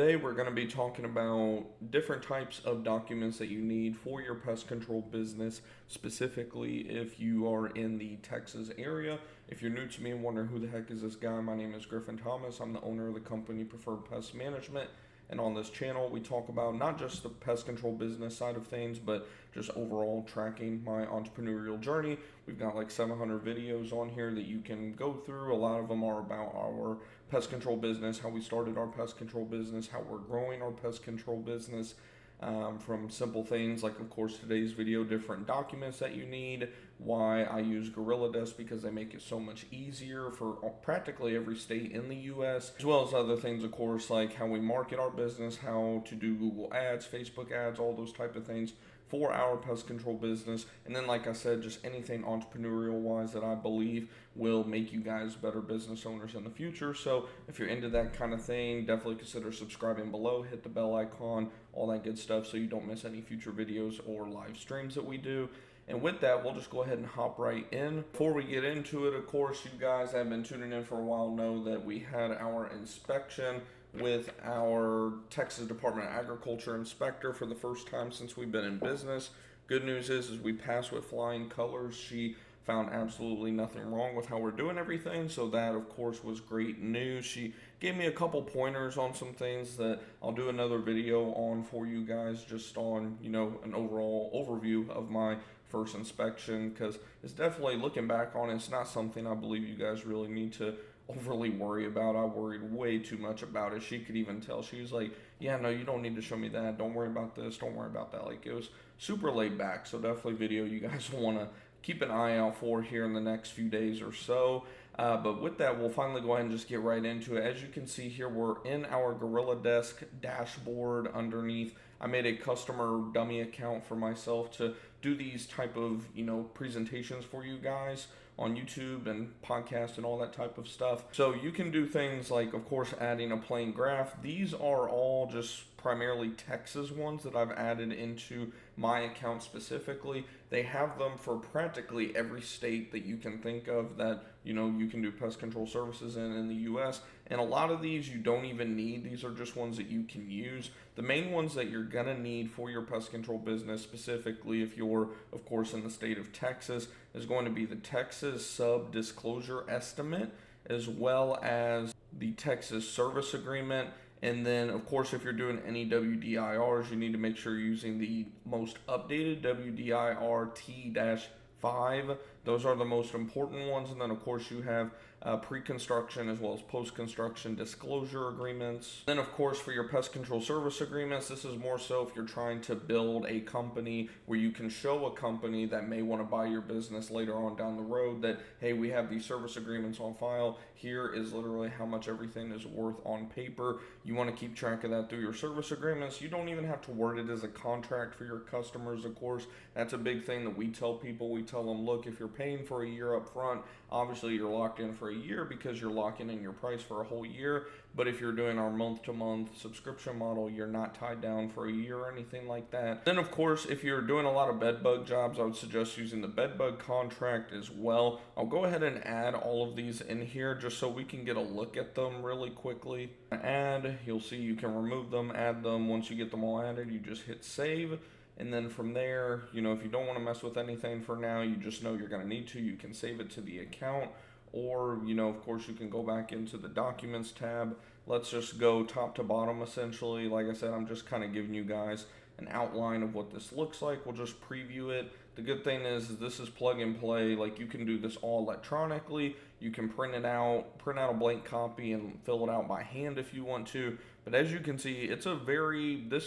Today we're going to be talking about different types of documents that you need for your pest control business, specifically if you are in the Texas area. If you're new to me and wondering who the heck is this guy, my name is Griffin. I'm the owner of the company Preferred Pest Management. And on this channel, we talk about not just the pest control business side of things, but just overall tracking my entrepreneurial journey. We've got like 700 videos on here that you can go through. A lot of them are about our pest control business, how we started our pest control business, how we're growing our pest control business. From simple things like, of course, today's video, different documents that you need, why I use Gorilla Desk because they make it so much easier for practically every state in the U.S., as well as other things, of course, like how we market our business, how to do Google ads, Facebook ads, all those type of things for our pest control business. And then, like I said, just anything entrepreneurial wise that I believe will make you guys better business owners in the future. So if you're into that kind of thing, definitely consider subscribing below, hit the bell icon, all that good stuff, so you don't miss any future videos or live streams that we do. And with that, we'll just go ahead and hop right in. Before we get into it, of course, you guys have been tuning in for a while know that we had our inspection with our Texas Department of Agriculture inspector for the first time since we've been in business. Good news is we passed with flying colors. She found absolutely nothing wrong with how we're doing everything, so that of course was great news. She gave me a couple pointers on some things that I'll do another video on for you guys, just on, you know, an overall overview of my first inspection, because it's definitely, looking back on it, it's not something I believe you guys really need to overly worry about. I worried way too much about it. She could even tell. She was like, yeah, no, you don't need to show me that, don't worry about this, don't worry about that. Like, it was super laid back. So definitely video you guys want to keep an eye out for here in the next few days or so. But with that, we'll finally go ahead and just get right into it. As you can see here, we're in our Gorilla Desk dashboard. Underneath, I made a customer dummy account for myself to do these type of, you know, presentations for you guys on YouTube and podcast and all that type of stuff. So you can do things like, of course, adding a plain graph. These are all just primarily Texas ones that I've added into my account specifically. They have them for practically every state that you can think of that, you know, you can do pest control services in the US. And a lot of these you don't even need. These are just ones that you can use. The main ones that you're gonna need for your pest control business, specifically if you're, of course, in the state of Texas, is going to be the Texas Sub Disclosure Estimate, as well as the Texas Service Agreement. And then, of course, if you're doing any WDIRs, you need to make sure you're using the most updated WDIR T-5. Those are the most important ones. And then, of course, you have pre-construction as well as post-construction disclosure agreements. Then, of course, for your pest control service agreements, this is more so if you're trying to build a company where you can show a company that may want to buy your business later on down the road that, hey, we have these service agreements on file. Here is literally how much everything is worth on paper. You want to keep track of that through your service agreements. You don't even have to word it as a contract for your customers, of course. That's a big thing that we tell people. We tell them, look, if you're paying for a year up front, obviously you're locked in for a year because you're locking in your price for a whole year. But if you're doing our month-to-month subscription model, you're not tied down for a year or anything like that. Then, of course, if you're doing a lot of bed bug jobs, I would suggest using the bed bug contract as well. I'll go ahead and add all of these in here just so we can get a look at them really quickly. Add, you'll see you can remove them, add them. Once you get them all added, you just hit save. And then from there, you know, if you don't want to mess with anything for now, you just know you're going to need to, you can save it to the account. Or, you know, of course, you can go back into the Documents tab. Let's just go top to bottom, essentially. Like I said, I'm just kind of giving you guys an outline of what this looks like. We'll just preview it. The good thing is this is plug and play. Like, you can do this all electronically. You can print out a blank copy and fill it out by hand if you want to. But as you can see, this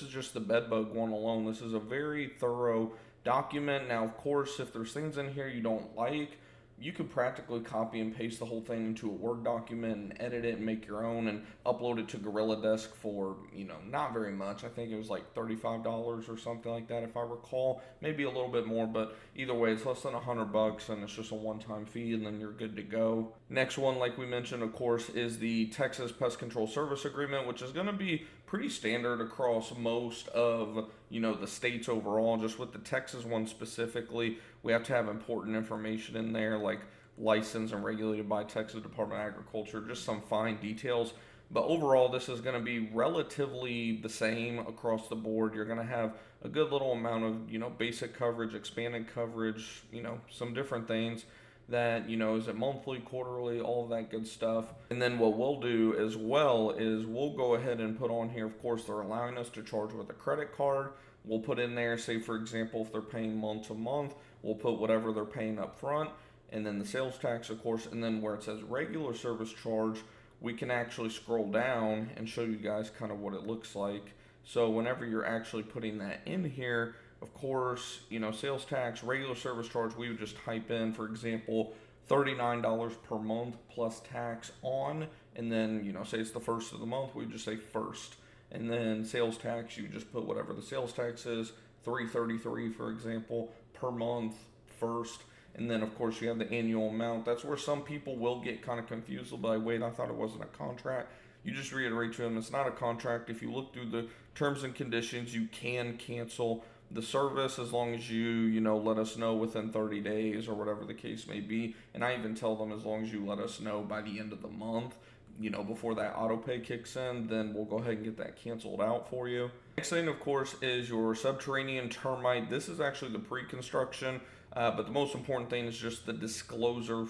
is just the bed bug one alone. This is a very thorough document. Now, of course, if there's things in here you don't like, you could practically copy and paste the whole thing into a Word document and edit it and make your own and upload it to Gorilla Desk for, you know, not very much. I think it was like $35 or something like that, if I recall. Maybe a little bit more, but either way, it's less than $100 and it's just a one-time fee and then you're good to go. Next one, like we mentioned, of course, is the Texas Pest Control Service Agreement, which is going to be pretty standard across most of, you know, the states overall. Just with the Texas one specifically, we have to have important information in there like licensed and regulated by Texas Department of Agriculture, just some fine details. But overall, this is going to be relatively the same across the board. You're going to have a good little amount of, basic coverage, expanded coverage, some different things that, is it monthly, quarterly, all of that good stuff. And then what we'll do as well is we'll go ahead and put on here, of course, they're allowing us to charge with a credit card. We'll put in there, say, for example, if they're paying month to month, we'll put whatever they're paying up front, and then the sales tax, of course, and then where it says regular service charge, we can actually scroll down and show you guys kind of what it looks like. So whenever you're actually putting that in here, of course, sales tax, regular service charge, we would just type in, for example, $39 per month plus tax on, and then, say it's the first of the month, we would just say first. And then sales tax, you just put whatever the sales tax is, $333, for example, per month first. And then, of course, you have the annual amount. That's where some people will get kind of confused. They'll be like, wait, I thought it wasn't a contract. You just reiterate to them it's not a contract. If you look through the terms and conditions, you can cancel the service as long as you let us know within 30 days or whatever the case may be. And I even tell them as long as you let us know by the end of the month, before that auto pay kicks in, then we'll go ahead and get that canceled out for you. Next thing, of course, is your subterranean termite. This is actually the pre-construction. But the most important thing is just the disclosure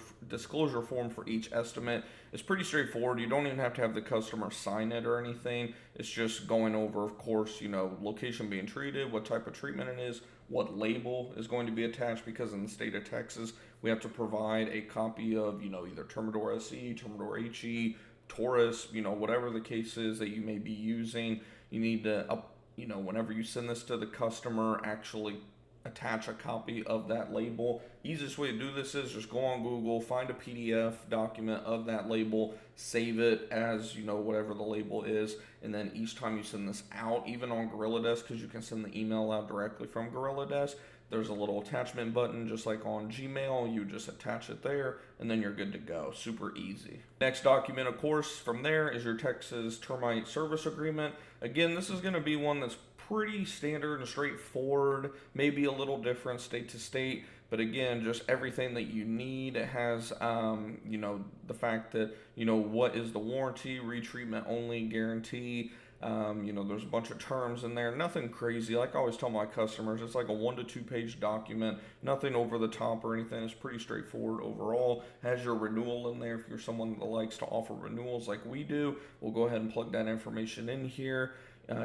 form for each estimate. It's pretty straightforward. You don't even have to have the customer sign it or anything. It's just going over, of course, location being treated, what type of treatment it is, what label is going to be attached, because in the state of Texas, we have to provide a copy of, either Termidor SE, Termidor HE, Taurus, whatever the case is that you may be using. You need to, whenever you send this to the customer, actually attach a copy of that label. Easiest way to do this is just go on Google, find a PDF document of that label, save it as whatever the label is, and then each time you send this out, even on Gorilla Desk, because you can send the email out directly from Gorilla Desk, there's a little attachment button just like on Gmail. You just attach it there and then you're good to go. Super easy. Next document, of course, from there is your Texas Termite Service Agreement. Again, this is going to be one that's pretty standard and straightforward, maybe a little different state to state, but again, just everything that you need. It has, the fact that, what is the warranty, retreatment only guarantee. There's a bunch of terms in there, nothing crazy. Like I always tell my customers, it's like a 1 to 2 page document, nothing over the top or anything. It's pretty straightforward overall. Has your renewal in there. If you're someone that likes to offer renewals like we do, we'll go ahead and plug that information in here.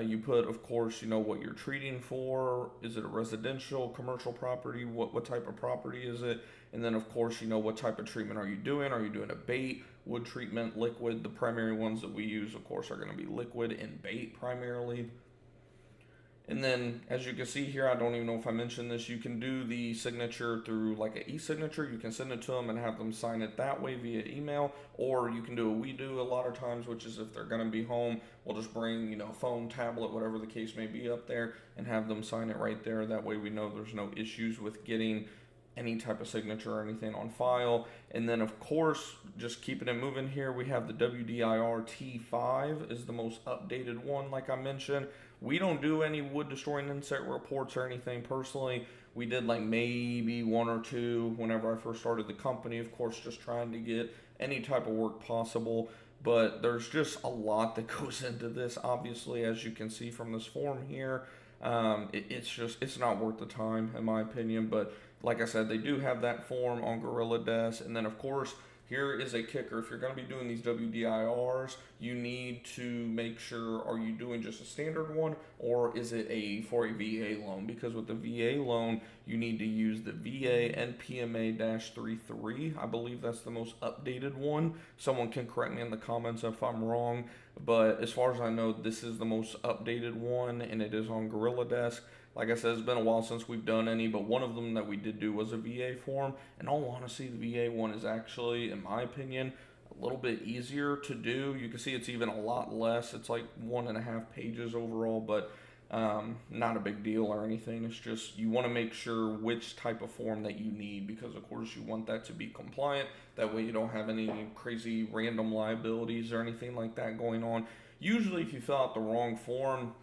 You put, of course, what you're treating for. Is it a residential, commercial property? What type of property is it? And then, of course, what type of treatment are you doing? Are you doing a bait, wood treatment, liquid? The primary ones that we use, of course, are going to be liquid and bait primarily. And then, as you can see here, I don't even know if I mentioned this, you can do the signature through like an e-signature. You can send it to them and have them sign it that way via email, or you can do what we do a lot of times, which is if they're going to be home, we'll just bring, phone, tablet, whatever the case may be up there, and have them sign it right there. That way we know there's no issues with getting any type of signature or anything on file. And then, of course, just keeping it moving here, we have the WDIR T5 is the most updated one, like I mentioned. We don't do any wood destroying insect reports or anything personally. We did like maybe 1 or 2 whenever I first started the company, of course, just trying to get any type of work possible. But there's just a lot that goes into this, obviously, as you can see from this form here. It's not worth the time, in my opinion. But like I said, they do have that form on Gorilla Desk. And then, of course, here is a kicker. If you're going to be doing these WDIRs, you need to make sure, are you doing just a standard one, or is it for a VA loan? Because with the VA loan, you need to use the VA NPMA-33. I believe that's the most updated one. Someone can correct me in the comments if I'm wrong, but as far as I know, this is the most updated one, and it is on Gorilla Desk. Like I said, it's been a while since we've done any, but one of them that we did do was a VA form. In all honesty, the VA one is actually, in my opinion, a little bit easier to do. You can see it's even a lot less. It's like 1.5 pages overall, but not a big deal or anything. It's just you want to make sure which type of form that you need, because of course you want that to be compliant. That way you don't have any crazy random liabilities or anything like that going on. Usually if you fill out the wrong form,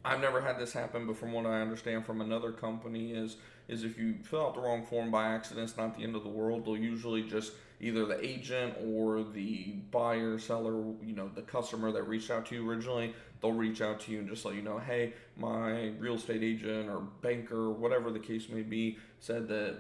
I've never had this happen, but from what I understand from another company is if you fill out the wrong form by accident, it's not the end of the world. They'll usually just either the agent or the buyer, seller, the customer that reached out to you originally, they'll reach out to you and just let you know, hey, my real estate agent or banker, whatever the case may be, said that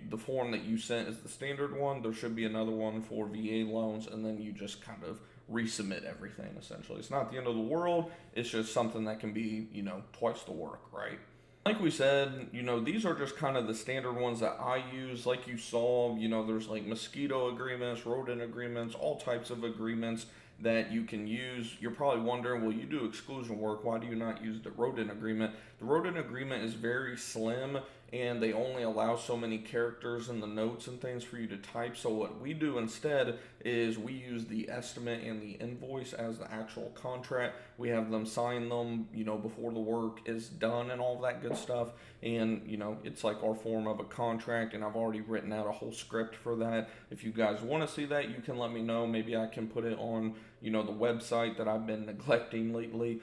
the form that you sent is the standard one. There should be another one for VA loans, and then you just kind of resubmit everything essentially. It's not the end of the world. It's just something that can be, twice the work, right? Like we said, these are just kind of the standard ones that I use. Like you saw, there's like mosquito agreements, rodent agreements, all types of agreements that you can use. You're probably wondering, well, you do exclusion work. Why do you not use the rodent agreement? The rodent agreement is very slim, and they only allow so many characters in the notes and things for you to type. So what we do instead is we use the estimate and the invoice as the actual contract. We have them sign them, before the work is done and all of that good stuff. And, it's like our form of a contract, and I've already written out a whole script for that. If you guys want to see that, you can let me know. Maybe I can put it on, the website that I've been neglecting lately.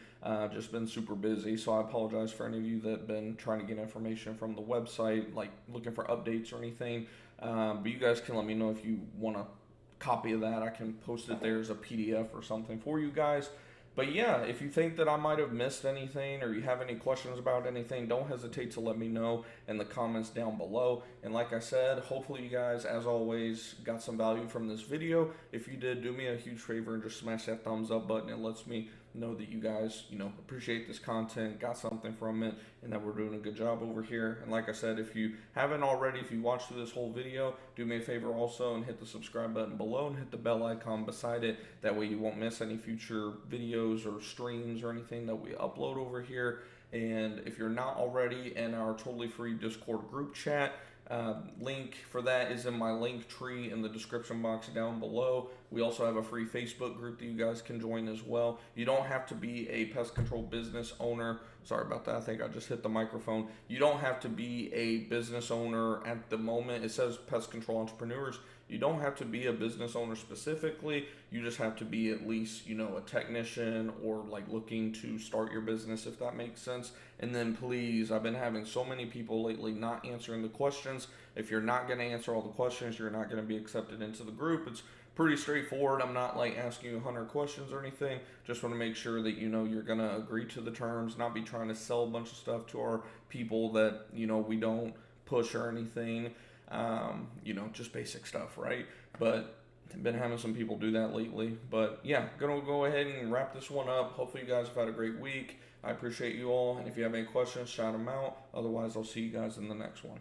Just been super busy, so I apologize for any of you that have been trying to get information from the website, like looking for updates or anything. But you guys can let me know if you want a copy of that. I can post it there as a PDF or something for you guys. But yeah, if you think that I might have missed anything or you have any questions about anything, don't hesitate to let me know in the comments down below. And like I said, hopefully you guys, as always, got some value from this video. If you did, do me a huge favor and just smash that thumbs up button. It lets me know that you guys, appreciate this content, got something from it, and that we're doing a good job over here. And like I said, if you haven't already, if you watched through this whole video, do me a favor also and hit the subscribe button below and hit the bell icon beside it. That way you won't miss any future videos or streams or anything that we upload over here. And if you're not already in our totally free Discord group chat, link for that is in my LinkTree in the description box down below. We also have a free Facebook group that you guys can join as well. You don't have to be a pest control business owner. Sorry about that. I think I just hit the microphone. You don't have to be a business owner at the moment. It says pest control entrepreneurs. You don't have to be a business owner specifically. You just have to be at least, a technician or like looking to start your business, if that makes sense. And then please, I've been having so many people lately not answering the questions. If you're not going to answer all the questions, you're not going to be accepted into the group. It's pretty straightforward. I'm not like asking you 100 questions or anything. Just want to make sure that you're going to agree to the terms, not be trying to sell a bunch of stuff to our people that, we don't push or anything. Just basic stuff, right? But I've been having some people do that lately. But yeah, gonna go ahead and wrap this one up. Hopefully you guys have had a great week. I appreciate you all. And if you have any questions, shout them out. Otherwise, I'll see you guys in the next one.